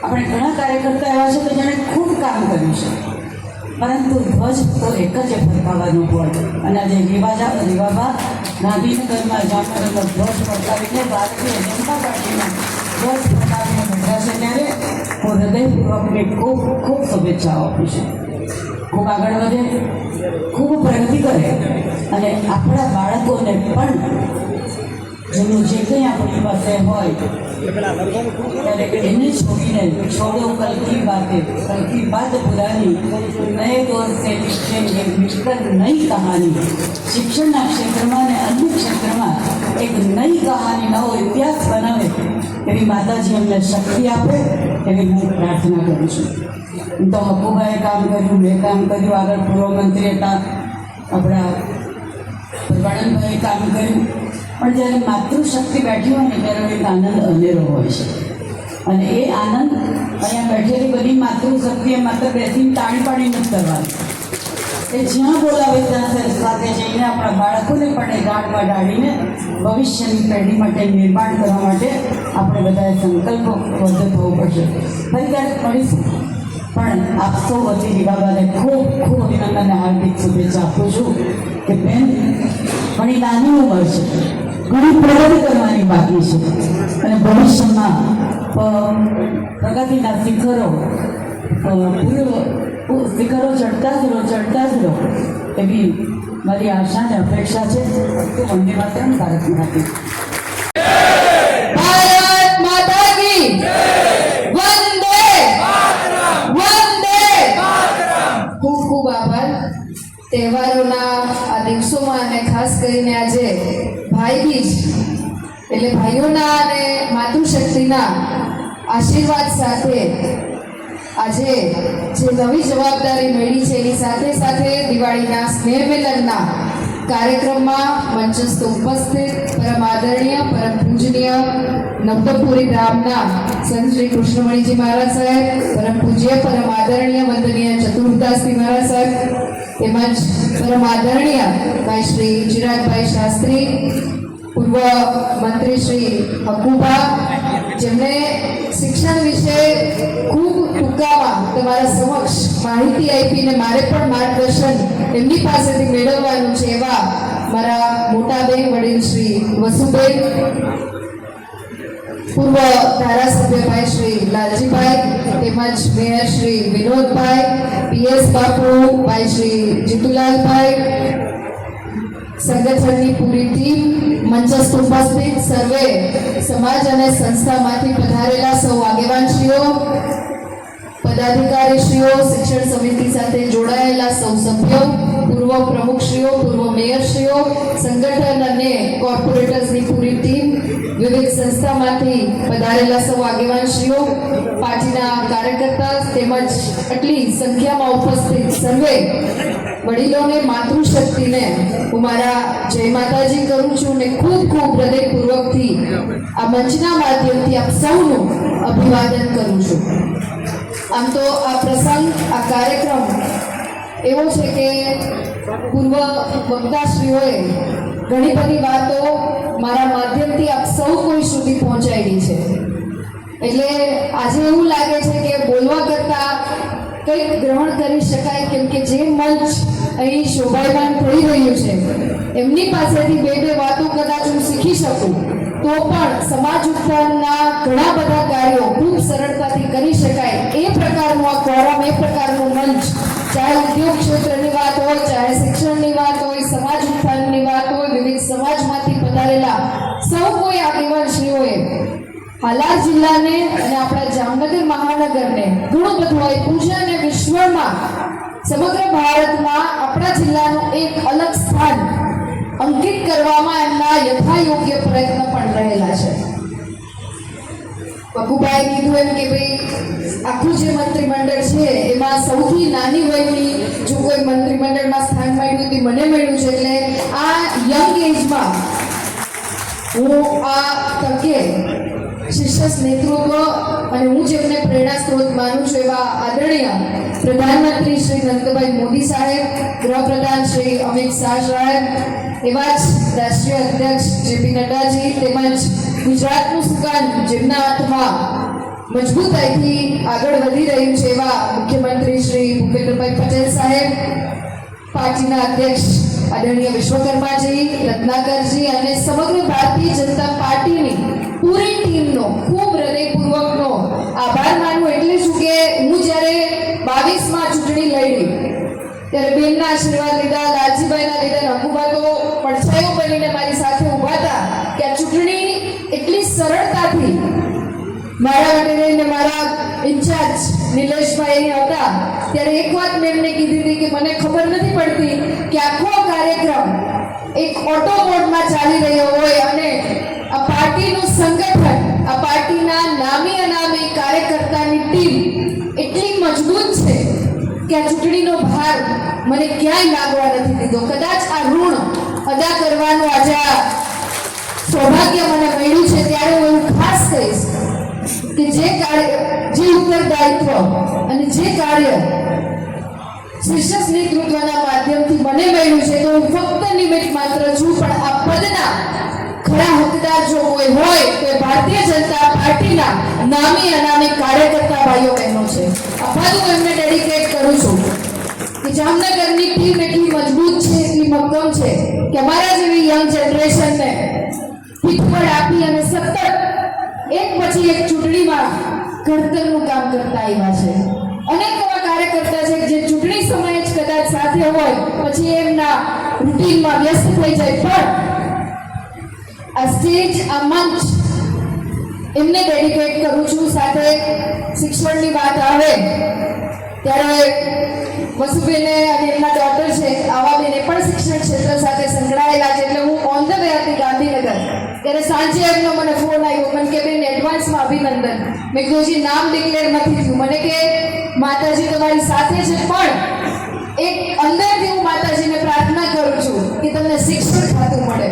આપણે ઘણા કાર્યકર્તા એવા છે કે જેણે ખૂબ કામ કર્યું છે, પરંતુ ધ્વજ તો એક જ ફરકાવવાનો હોય. અને આજે રીવાબા ગાંધીનગરમાં જામનગરનો ધ્વજ ફરકાવીને ભારતીય જનતા પાર્ટીના ધ્વજ ફરકાવીને બેઠા છે ત્યારે હું હૃદયપૂર્વકને ખૂબ ખૂબ શુભેચ્છાઓ આપું છું. ખૂબ આગળ વધે, ખૂબ પ્રગતિ કરે અને આપણા બાળકોને પણ જેનું જે કંઈ આપણી પાસે હોય ત્યારે એને છોડીને છોડો કલકી બાત પુરાની નए दौर से लिखेंगे मिलकर नई कहानी. શિક્ષણના ક્ષેત્રમાં અને અન્ય ક્ષેત્રમાં એક નઈ કહાની, નવો ઇતિહાસ બનાવે એવી માતાજી અમને શક્તિ આપે એવી હું પ્રાર્થના કરું છું. તો હકુભાઈએ કામ કર્યું, મેં કામ કર્યું, આગળ પૂર્વ મંત્રી હતા આપણા પ્રભાણનભાઈએ કામ કર્યું. પણ જ્યારે માતૃશક્તિ બેઠી હોય ને ત્યારે એક આનંદ અનેરો હોય છે. અને એ આનંદ અહીંયા બેઠેલી બધી માતૃશક્તિએ માત્ર બેસીને તાળી પાડી નથી કરવાની. એ જ્યાં બોલાવે ત્યાં સાથે જઈને આપણા બાળકોને પણ એ ગાંઠમાં ડાળીને ભવિષ્યની પેઢી માટે નિર્માણ કરવા માટે આપણે બધાએ સંકલ્પબદ્ધ થવું પડશે. ફરી ક્યારેક મળીશું. પણ આપ સૌ વતી રીવાબાને ખૂબ ખૂબ અભિનંદન અને હાર્દિક શુભેચ્છા આપું છું કે બેન ઘણી નાની ઉંમર છે, ઘણી પ્રગતિ કરવાની બાકી છે અને ભવિષ્યમાં પ્રગતિના શિખરો શિખરો ચડતા જ રહો એવી મારી આશા અને અપેક્ષા છે. તો વંદે માતરમ, ભારત માતા કી ભારત માતા કી વંદે વંદે. ખૂબ ખૂબ આભાર. તહેવારોના આ દિવસોમાં અને ખાસ કરીને આજે ભાઈ બીજ એટલે ભાઈઓના અને માતૃશક્તિના આશીર્વાદ સાથે આજે જે નવી જવાબદારી મેળવી છે એની સાથે સાથે દિવાળીના સ્નેહ મિલનના કાર્યક્રમમાં મંચસ્થ ઉપસ્થિત પરમ આદરણીય પરમ પૂજનીય નવતપુરી ધામના સંત શ્રી કૃષ્ણમણીજી મહારાજ સાહેબ, પરમ પૂજ્ય પરમ આદરણીય વંદનીય ચતુર્દાસજી મહારાજ સાહેબ, તેમજ પરમ આદરણીય ભાઈ શ્રી ચિરાગભાઈ શાસ્ત્રી, પૂર્વ મંત્રી શ્રી હકુભા, જેમણે શિક્ષણ વિશે ખૂબ ટૂંકામાં તમારા સમક્ષ માહિતી આપીને મારે પણ માર્ગદર્શન એમની પાસેથી મેળવવાનું છે એવા મારા મોટા બેન વડીલ શ્રી વસુબેન, પૂર્વ ધારાસભ્ય ભાઈ શ્રી લાલજીભાઈ, તેમજ મેયર શ્રી વિનોદભાઈ, પીએસ બાપુ, ભાઈ શ્રી જીતુલાલભાઈ, સંગઠનની પૂરી ટીમ, મંચસ્થ ઉપસ્થિત સર્વે સમાજ અને સંસ્થામાંથી પધારેલા સૌ આગેવાનશ્રીઓ, પદાધિકારીશ્રીઓ, શિક્ષણ સમિતિ સાથે જોડાયેલા સૌ સભ્યો, પૂર્વ પ્રમુખશ્રીઓ, પૂર્વ મેયરશ્રીઓ, સંગઠન અને કોર્પોરેટર્સની પૂરી ટીમ, વિવિધ સંસ્થામાંથી પધારેલા સૌ આગેવાનશ્રીઓ, પાર્ટીના કાર્યકર્તા તેમજ આટલી સંખ્યામાં ઉપસ્થિત સર્વે વડીલોને, માતૃશક્તિને હું મારા જય માતાજી કરું છું અને ખૂબ ખૂબ હૃદયપૂર્વકથી આ મંચના માધ્યમથી આપ સૌનું અભિવાદન કરું છું. આમ તો આ પ્રસંગ, આ કાર્યક્રમ એવો છે કે પૂર્વ વક્તાશ્રીઓએ ઘણી બધી વાતો મારા માધ્યમથી આપ સૌ કોઈ સુધી પહોંચાડી છે. એટલે આજે એવું લાગે છે કે બોલવા કરતાં કંઈક ગ્રહણ કરી શકાય, કેમ કે જે મંચ અહીં શોભાયમાન થઈ રહ્યું છે એમની પાસેથી બે વાતો કદાચ હું શીખી શકું તો પણ સમાજ ઉત્થાનના ઘણા બધા કાર્યો ખૂબ સરળતાથી કરી શકાય એ પ્રકારનું આ ફોરમ, એ પ્રકારનું મંચ, ચાહે ઉદ્યોગ ક્ષેત્રની વાત હોય, ચાહે શિક્ષણની વાત હોય, સમાજ ઉત્થાનની વાત હોય, વિવિધ સમાજમાંથી પધારેલા સૌ કોઈ આગેવાનશ્રીઓએ હાલાર જિલ્લાને અને આપણા જામનગર મહાનગરને ઘણું બધું આપ્યું છે અને વિશ્વમાં સમગ્ર ભારતમાં આપણા જિલ્લાનું એક અલગ સ્થાન અંકિત કરવામાં એમના યથાયોગ્ય પ્રયત્ન પણ રહેલા છે. પકુભાઈ કીધું એમ કે ભાઈ આખું જે મંત્રીમંડળ છે એમાં સૌથી નાની વયની જો કોઈ મંત્રીમંડળમાં સ્થાન મળ્યું તે મને મળ્યું છે. એટલે આ યંગ એજમાં હું આ તકે શિષ્ય નેતૃત્વ અને હું જેમને પ્રેરણા સ્ત્રોત માનું છું એવા આદરણીય પ્રધાનમંત્રી શ્રી નરેન્દ્રભાઈ મોદી સાહેબ, ગૃહપ્રધાન શ્રી અમિત શાહ સાહેબ, એવા જ રાષ્ટ્રીય અધ્યક્ષ જેપી નડ્ડાજી તેમજ ગુજરાતનું સુકાન જેમના હાથમાં મજબૂતાઈથી આગળ વધી રહ્યું છે એવા મુખ્યમંત્રી શ્રી ભૂપેન્દ્રભાઈ પટેલ સાહેબ, પાર્ટીના અધ્યક્ષ આદરણીય વિશ્વકર્માજી, રત્નાકરજી અને સમગ્ર ભારતીય જનતા પાર્ટીની પૂરી ટીમનો ખૂબ હૃદયપૂર્વકનો આભાર માનું એટલે શું કે હું જ્યારે 22માં ચૂંટણી લડી ત્યારે બેનના આશીર્વાદ લીધા, લાલજીભાઈના લીધા, નકુબા તો પડછાયો બનીને મારી સાથે ઊભા હતા કે આ ચૂંટણી એટલી સરળતાથી મારા માટે રહીને મારા ઇન્ચાર્જ નિલેશભાઈ હતા ત્યારે એક વાત મેં એમને કીધી હતી કે મને ખબર નથી પડતી કે આખો કાર્યક્રમ એક ઓટો મોડમાં ચાલી રહ્યો હોય અને આ પાર્ટીનું સંગઠન, આ પાર્ટીના નામી અનામી કાર્યકર્તાની ટીમ એટલી મજબૂત છે કે આ ચૂંટણીનો ભાર મને ક્યાંય લાગવા નથી દીધો. કદાચ આ ઋણ અદા કરવાનું આજે આ સૌભાગ્ય મને મળ્યું છે ત્યારે હું એવું ખાસ કહીશ કે જે ઉત્તરદાયિત્વ અને જે કાર્ય શીર્ષક નેતૃત્વના માધ્યમથી મને મળ્યું છે તો હું ફક્ત નિમિત્ત માત્ર છું, પણ આ પદના ખરા હકદાર જો કોઈ હોય તો એ ભારતીય જનતા પાર્ટીના નામી અનામી કાર્યકર્તા ભાઈઓ બહેનો છે. આ પદ હું એમને ડેડિકેટ કરું છું કે જામનગરની ટીમ એટલી મજબૂત છે, એટલી મક્કમ છે કે અમારા જેવી યંગ જનરેશનને પીઠબળ આપી અને સતત એક પછી એક ચૂંટણીમાં ઘડતરનું કામ કરતા આવ્યા છે. અનેક એવા કાર્યકર્તા છે જે ચૂંટણી સમયે જ કદાચ સાથે હોય પછી એમના રૂટીનમાં વ્યસ્ત થઈ જાય, પણ આ સ્ટેજ, આ મંચ એમને ડેડિકેટ કરું છું. સાથે શિક્ષણની વાત આવે ત્યારે વસુબેને અને એમના ડોટર છે આવાબેને પણ શિક્ષણ ક્ષેત્ર સાથે સંકળાયેલા છે. એટલે હું ઓન ધ વે હતી ગાંધીનગર ત્યારે સાંજે એમનો મને ફોન આવ્યો, મને કે બેન એડવાન્સમાં અભિનંદન. મેં કીધું હજી નામ ડિક્લેર નથી થયું. મને કે માતાજી તમારી સાથે છે, પણ એક અંદરથી હું માતાજીને પ્રાર્થના કરું છું કે તમને શિક્ષણ ખાતું મળે.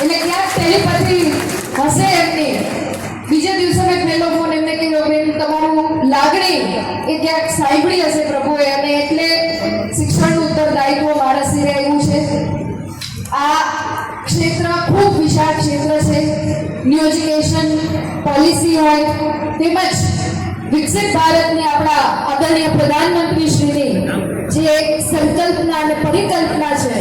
એટલે ક્યાંક ટેલિપથી હશે એમની. બીજા દિવસે મેં પહેલો ફોન એમને કીધો બેન તમારું લાગણી એ ક્યાંક સાંભળી હશે પ્રભુએ અને એટલે શિક્ષણનું ઉત્તરદાયિત્વ મારા સિરે આવ્યું છે. આ ક્ષેત્ર ખૂબ વિશાળ ક્ષેત્ર છે. ન્યૂ એજ્યુકેશન પોલિસી હોય તેમજ વિકસિત ભારતની આપણા આદરણીય પ્રધાનમંત્રી શ્રીની જે સંકલ્પના અને પરિકલ્પના છે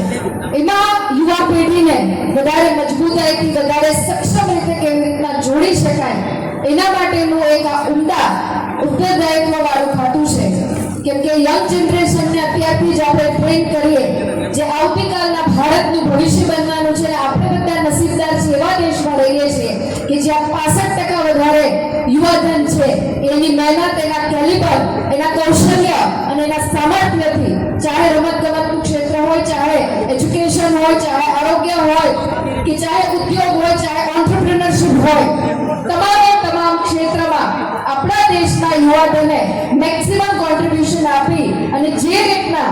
એમાં યુવા પેઢીને વધારે મજબૂતાઈથી, વધારે સક્ષમ રીતે કેવી રીતના જોડી શકાય એના માટેનું એક આ ઉમદા ઉત્તરદાયિત્વ વાળું ખાતું છે. કેમ કે યંગ જનરેશનને અત્યારથી જ આપણે ટ્રેન કરીએ જે આવતીકાલના ભારતનું ભવિષ્ય બનવાનું છે. આપણે બધા નસીબદાર છે એવા દેશમાં રહીએ છીએ કે જ્યાં 65% વધારે યુવાધન છે. એની મહેનત, એના કેલિબર, એના કૌશલ્ય અને એના સામર્થ્યથી ચાહે રમતગમતનું ક્ષેત્ર હોય, ચાહે એજ્યુકેશન હોય, ચાહે આરોગ્ય હોય કે ચાહે ઉદ્યોગ હોય, ચાહે ઓન્ટરપ્રિનરશિપ હોય, તમામ ક્ષેત્રમાં આપણા દેશના યુવાધને મેક્સિમમ કોન્ટ્રીબ્યુશન આપી અને જે રીતના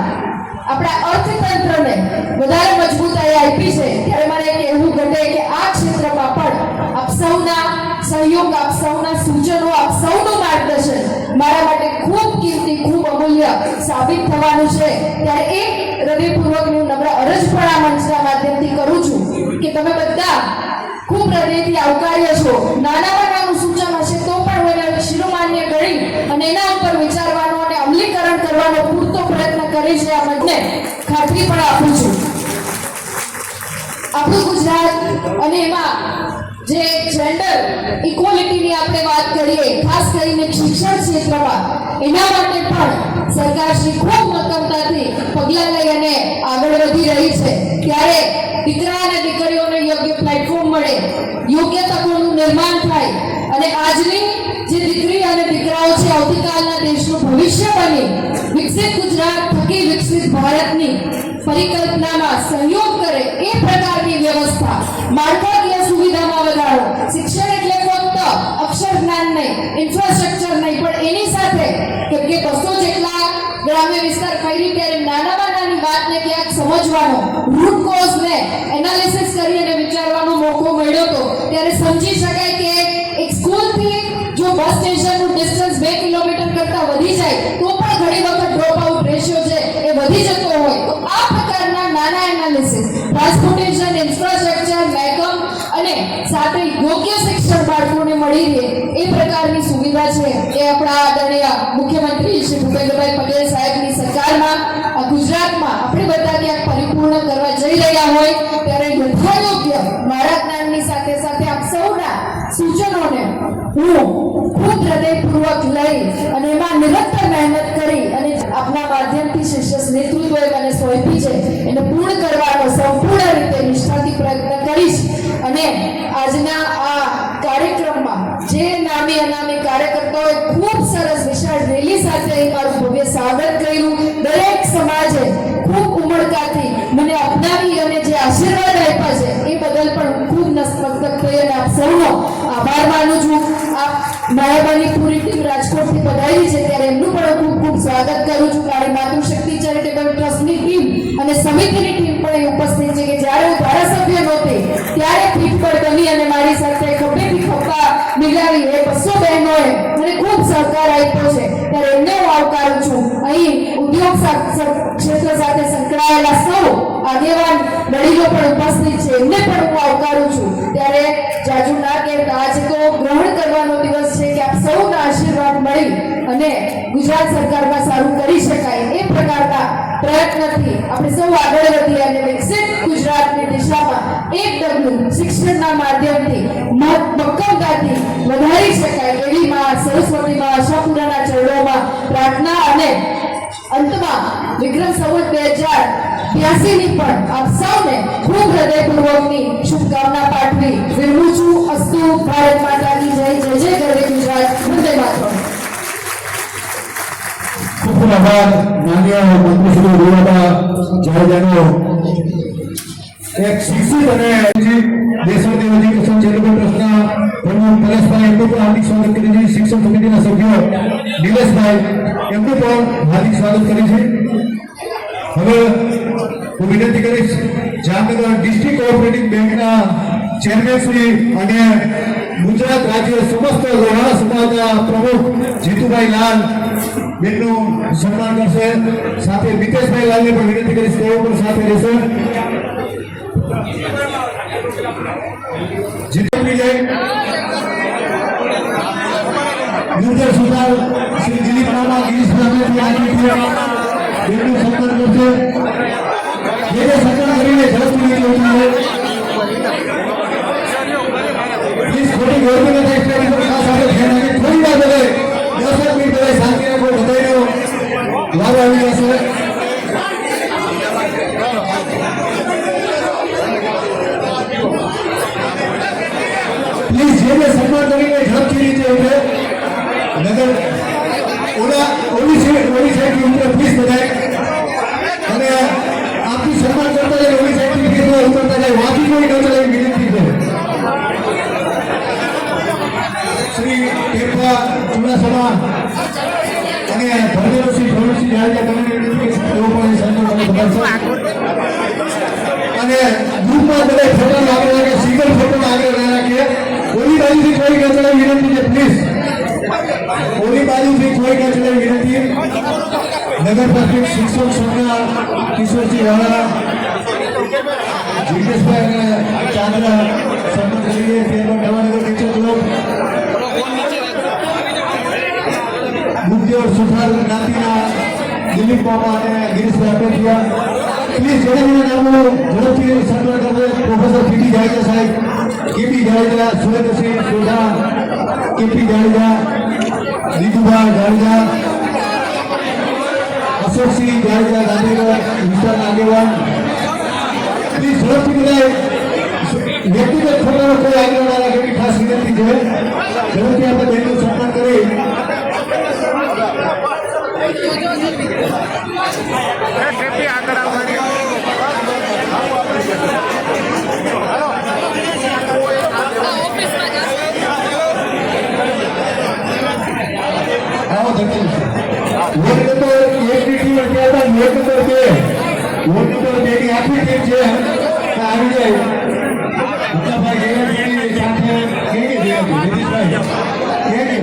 આપણા અર્થતંત્રને વધારે મજબૂતાઈ આપી છે ત્યારે મને કહેવું ઘટે કે આ ક્ષેત્રમાં પણ આપ સૌના સહયોગ, આપ સૌના સૂચનો, આપ સૌનું માર્ગદર્શન મારા માટે ખૂબ કિંમતી, ખૂબ અમૂલ્ય સાબિત થવાનું છે. ત્યારે એક હૃદયપૂર્વકનું નમ્ર અરજ પણ આ મંચના માધ્યમથી કરું છું કે તમે બધા ખૂબ હૃદયથી આવકાર્ય છો. નાનામાં નાનું સૂચન હશે તો પણ હું એને શિરોમાન્ય કરી અને એના ઉપર વિચારવાનો અને અમલીકરણ કરવાનો પૂરતો પ્રયત્ન કરી છે. આ મને ખાતરી પણ આપું છું. આપણું ગુજરાત અને એમાં જે જેન્ડર ઇક્વલિટીની આપણે વાત કરીએ, ખાસ કરીને શિક્ષણ ક્ષેત્રમાં, એના માટે પણ સરકારશ્રી ખૂબ મક્કમતાથી પગલાં લઈ અને આગળ વધી રહી છે. ત્યારે દીકરા અને દીકરીઓને યોગ્ય પ્લેટફોર્મ મળે, યોગ્ય તકોનું નિર્માણ થાય અને આજની જે દીકરી અને દીકરાઓ છે આવતીકાલના દેશનું ભવિષ્ય બની વિકસિત ગુજરાત થકી વિકસિત ભારતની પરિકલ્પનામાં સહયોગ કરે એ પ્રકારની વ્યવસ્થા, માળખાકીય સુવિધામાં વધારો. શિક્ષણ એટલે ફક્ત અક્ષર જ્ઞાન નહીં, ઇન્ફ્રાસ્ટ્રક્ચર નહીં, પણ એની સાથે કેમ કે 200 જેટલા ગ્રામ્ય વિસ્તાર ફરી ત્યારે નાનામાં નાની વાતને ક્યાંક સમજવાનો, રૂટ કોઝને એનાલિસિસ કરી અને વિચારવાનો મોકો મળ્યો હતો. ત્યારે સમજી શકાય કે એક સ્કૂલથી જો બસ સ્ટેશનનું ડિસ્ટન્સ 2 કિલોમીટર કરતાં વધી જાય તો પણ ઘણી વખત ડ્રોપ આઉટ રેશિયો છે એ વધી જતો હોય. તો આ પ્રકારના નાના એનાલિસિસ, ટ્રાન્સપોર્ટેશન, ઇન્ફ્રાસ્ટ્રક્ચર, મેકમ અને સાથે યોગ્ય શિક્ષણ બાળકોને મળી રહે એ પ્રકારની સુવિધા દીધા છે એ આપણા આદરણીય મુખ્યમંત્રી શ્રી ભૂપેન્દ્રભાઈ પટેલ સાહેબની સરકારમાં આ ગુજરાતમાં આપણે બધા ક્યાંક પરિપૂર્ણ કરવા જઈ રહ્યા હોય ત્યારે યથાયોગ્ય મારા જ્ઞાનની સાથે સાથે આપ સૌના સૂચનોને હું ખૂબ હૃદયપૂર્વક લઈ અને એમાં નિરંતર મહેનત કરી અને આપના માધ્યમથી શિષ્ય નેતૃત્વએ મને સોંપી છે એને પૂર્ણ કરવાનો સંપૂર્ણ રીતે નિષ્ઠાથી પ્રયત્ન કરીશ અને આજના આ કાર્યક્રમમાં જે નામી અનામી કાર્યકર્તાઓએ ખૂબ સરસ વિશાળ રેલી સાથે અહીં મારું ભવ્ય સ્વાગત કર્યું દરેક સમાજે ખૂબ ઉમળકાથી મને અપનાવી અને જે આશીર્વાદ આપ્યા છે એ બદલ પણ હું ખૂબ નતમસ્તક થઈ અને આપ સૌનો આભાર માનું છું આપ મહાબાની પૂરી ટીમ રાજકોટથી પધારી છે ત્યારે એમનું પણ ખૂબ ખૂબ સ્વાગત કરું છું કારણ માતૃશક્તિ ચેરિટેબલ ટ્રસ્ટની ટીમ અને સમિતિની ટીમ પણ અહીં ઉપસ્થિત છે કે જ્યારે હું ધારાસભ્ય નહોતી ત્યારે પીઠ પર બની અને મારી સાથે ખભેથી ખભા મિલાવી એ 200 બહેનોએ મને ખૂબ સહકાર આપ્યો છે ત્યારે એમને હું આવકારું છું અહીં ઉદ્યોગ ક્ષેત્ર સાથે સંકળાયેલા સૌ આગેવાન વડીલો પણ ઉપસ્થિત છે એમને પણ હું આવકારું છું ત્યારે જાજુ ના કહેતા આજે તો ગ્રહણ કરવાનો દિવસ છે કે આપ સૌના આશીર્વાદ મળી અને ગુજરાત સરકારમાં સારું કરી શકાય એ પ્રકારના પ્રયત્નથી આપણે સૌ આગળ વધીએ અને વિકસિત ગુજરાતની દિશામાં એક ડગલું શિક્ષણના માધ્યમથી મક્કમતાથી વધારી શકાય એવી માં સરસ્વતી માં આશાપુરાના ચરણોમાં પ્રાર્થના અને અંતમાં વિક્રમ સંવત 2082 ની પણ આપ સૌને ખૂબ હૃદયપૂર્વકની શુભકામના પાઠવી વિરમું છું. અસ્તુ. ભારત માતાની જય. જય જય ગરવે ગુજરાત. વંદે માતરમ. ખૂબ ખૂબ આભાર માન્ય મંત્રી શ્રી રીવાબા જાડેજાનો એક શિક્ષિત અને દેશોની એજ્યુકેશન ચેરિટેબલ ટ્રસ્ટના પ્રમુખ પરેશભાઈ એમનું પણ હાર્દિક સ્વાગત કરી છે. શિક્ષણ સમિતિના સભ્યો નિલેશભાઈ એમનું પણ હાર્દિક સ્વાગત કરી છે. હવે હું વિનંતી કરીશ જામનગર ડિસ્ટ્રિક્ટ કોઓપરેટિવ બેંકના ચેરમેન શ્રી અને ગુજરાત રાજ્ય સમસ્ત લોહાણા સમાજના પ્રમુખ જીતુભાઈ લાલ બેનનું સન્માન કરશે. સાથે મિતેશભાઈ લાલને પણ વિનંતી કરીશ તેઓ પણ સાથે રહેશે. જીતુભાઈ જય ગુર્જર સુધાર શ્રી દિલીપ રામા ગિરીશભાઈ બેનનું સન્માન કરશે. જે સન્માન કરીને ઝડપથી ખોટી ગવર્મેન્ટ એક્સપેરિમેન્ટ સાથે ધ્યાન આપી થોડી વાર બદલે 10 મિનિટ બદલે શાંતિ રાખો. બધાનો વારો આવી જશે. પ્લીઝ જે સન્માન કરીને ઝડપથી રીતે ઉઠે. નગર ઓલી સાઈડ ઉતરે પ્લીઝ બધાય અને આપની સન્માન કરતા જાય ઓલી સાઈડ થી ઉતરતા જાય વાંચી કોઈ ન ચલાવી વિનંતી છે. શ્રી ટેપા ચુડાસમા અને ધર્મેન્દ્રસિંહ ભરૂચસિંહ જાડેજા તમને વિનંતી છે તેઓ પણ સન્માન કરશે અને ગ્રુપમાં બધા ફોટો આગળ રાખે સિંગલ ફોટો આગળ ના રાખે. ઓલી બાજુથી કોઈ ન ચલાવી વિનંતી છે પ્લીઝ. ઓલી બાજુથી કોઈ ન ચલાવી વિનંતી. નગર પ્રાથમિક શિક્ષક સંઘના કિશોરસિંહ વાળા જીતેશભાઈ અને ચાંદ્રા સન્માન કરીએ. ત્યારબાદ નવાનગર ટીચર ક્લબ મુખ્ય સુથાર જ્ઞાતિના દિલીપ બાબા અને ગિરીશભાઈ અપેટિયા. પ્લીઝ જેને નામો ઝડપથી સન્માન કરશે. પ્રોફેસર પીટી જાડેજા સાહેબ, કેપી જાડેજા, સુરેન્દ્રસિંહ સોઢા, કેપી જાડેજા, દીદુભા જાડેજા, અશોકસિંહ જાડેજા ગાંધીનગર વિસ્તારના આગેવાન. પ્લીઝ ઝડપથી બધા વ્યક્તિગત ફોટોનો કોઈ આગળ ના રાખે એવી ખાસ વિનંતી છે. ઝડપથી આપણે બેનનું સન્માન કરી વોર્ડ નંબર 1 ની ટીમ ત્યારબાદ વોર્ડ નંબર 2 ની આખી ટીમ છે આવી જાય. મોટાભાઈ જયંતની સાથે કેવી દિનેશભાઈ કેવી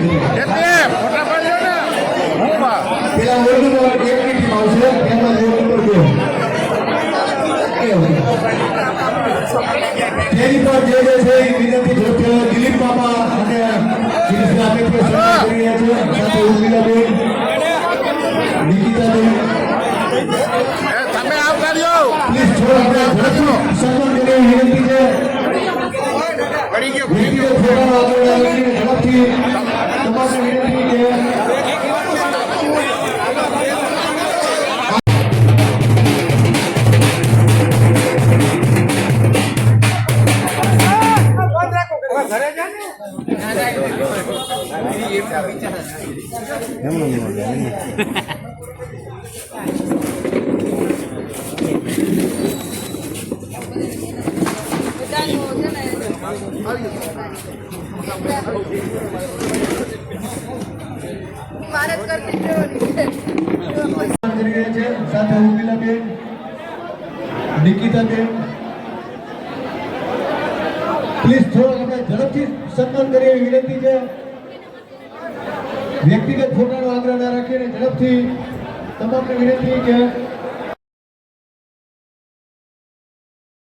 પેલા વોર્ડ નંબર 1 ની ટીમ આવશે ત્યારબાદ વોર્ડ નંબર 2 તેની પર જે છે એ વિનંતી જોકે દિલીપ બાબા અને જીતેશભાઈ આપણે સન્માન કરીએ. સાથે ઉર્મિલાબેન, નિકિતાબેન, પ્લીઝ થોડો આપણે ઝડપથી સન્માન કરીએ એવી વિનંતી છે. વ્યક્તિગત ફોટાનો આગ્રહ ના રાખીને ઝડપથી તમામને વિનંતી કે